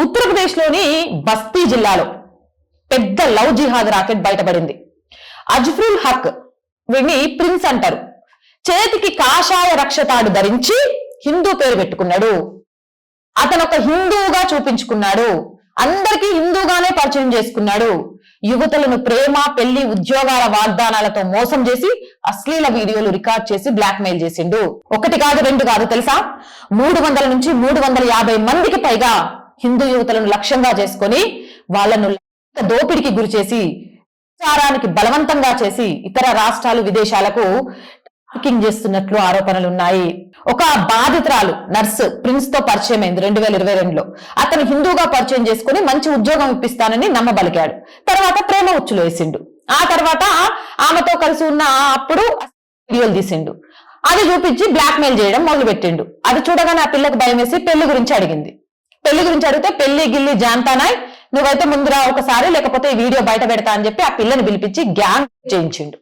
ఉత్తరప్రదేశ్ లోని బస్తీ జిల్లాలో పెద్ద లవ్ జిహాద్ రాకెట్ బయటపడింది. అజ్ఫరుల్ హక్, వీడిని ప్రిన్స్ అంటారు. చేతికి కాషాయ రక్షతాడు ధరించి హిందూ పేరు పెట్టుకున్నాడు. అతను ఒక హిందువుగా చూపించుకున్నాడు. అందరికీ హిందూగానే పరిచయం చేసుకున్నాడు. యువతులను ప్రేమ, పెళ్లి, ఉద్యోగాల వాగ్దానాలతో మోసం చేసి అశ్లీల వీడియోలు రికార్డ్ చేసి బ్లాక్ మెయిల్ చేసిండు. ఒకటి కాదు, రెండు కాదు, తెలుసా? 300 నుంచి 350 మందికి పైగా హిందూ యువతులను లక్ష్యంగా చేసుకొని వాళ్లను దోపిడికి గురి చేసి, ప్రచారానికి బలవంతంగా చేసి ఇతర రాష్ట్రాలు, విదేశాలకు ట్రాఫికింగ్ చేస్తున్నట్లు ఆరోపణలున్నాయి. ఒక బాధితురాలు నర్సు ప్రిన్స్ తో పరిచయం అయింది 2022లో. అతను హిందూగా పరిచయం చేసుకుని మంచి ఉద్యోగం ఇప్పిస్తానని నమ్మబలికాడు. తర్వాత ప్రేమ ఉచ్చులు వేసిండు. ఆ తర్వాత ఆమెతో కలిసి ఉన్న అప్పుడు వీడియోలు తీసిండు. అది చూపించి బ్లాక్ మెయిల్ చేయడం మొదలు పెట్టిండు. అది చూడగానే ఆ పిల్లకి భయం వేసి పెళ్లి గురించి అడిగింది. పెళ్లి గురించి అడిగితే పెళ్లి గిల్లి జాంతానాయ్, నువ్వైతే ముందురా ఒకసారి, లేకపోతే ఈ వీడియో బయట పెడతా అని చెప్పి ఆ పిల్లని పిలిపించి గ్యాంగ్ చేయించిండు.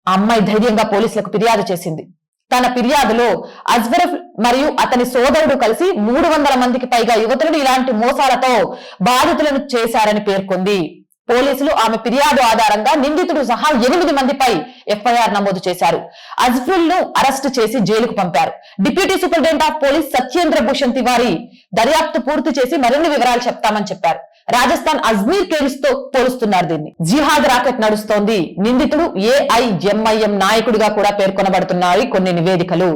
ఆ అమ్మాయి ధైర్యంగా పోలీసులకు ఫిర్యాదు చేసింది. తన ఫిర్యాదులో అజ్ఫర్ మరియు అతని సోదరుడు కలిసి 300 మందికి పైగా యువతులను ఇలాంటి మోసాలతో బాధితులను చేశారని పేర్కొంది. పోలీసులు ఆమె ఫిర్యాదు ఆధారంగా నిందితుడు సహా 8 మందిపై ఎఫ్ఐఆర్ నమోదు చేశారు. అజ్ఫరుల్ ను అరెస్టు చేసి జైలుకు పంపారు. Deputy superintendent of police Satyendra Bhushan Tiwari దర్యాప్తు పూర్తి చేసి మరిన్ని వివరాలు చెప్తామని చెప్పారు. రాజస్థాన్ అజ్మీర్ కేసు తో పోలుస్తున్నారు దీన్ని. జిహాద్ రాకెట్ నడుస్తోంది. నిందితుడు ఏఐఎంఐఎం నాయకుడిగా కూడా పేర్కొనబడుతున్నాయి కొన్ని నివేదికలు.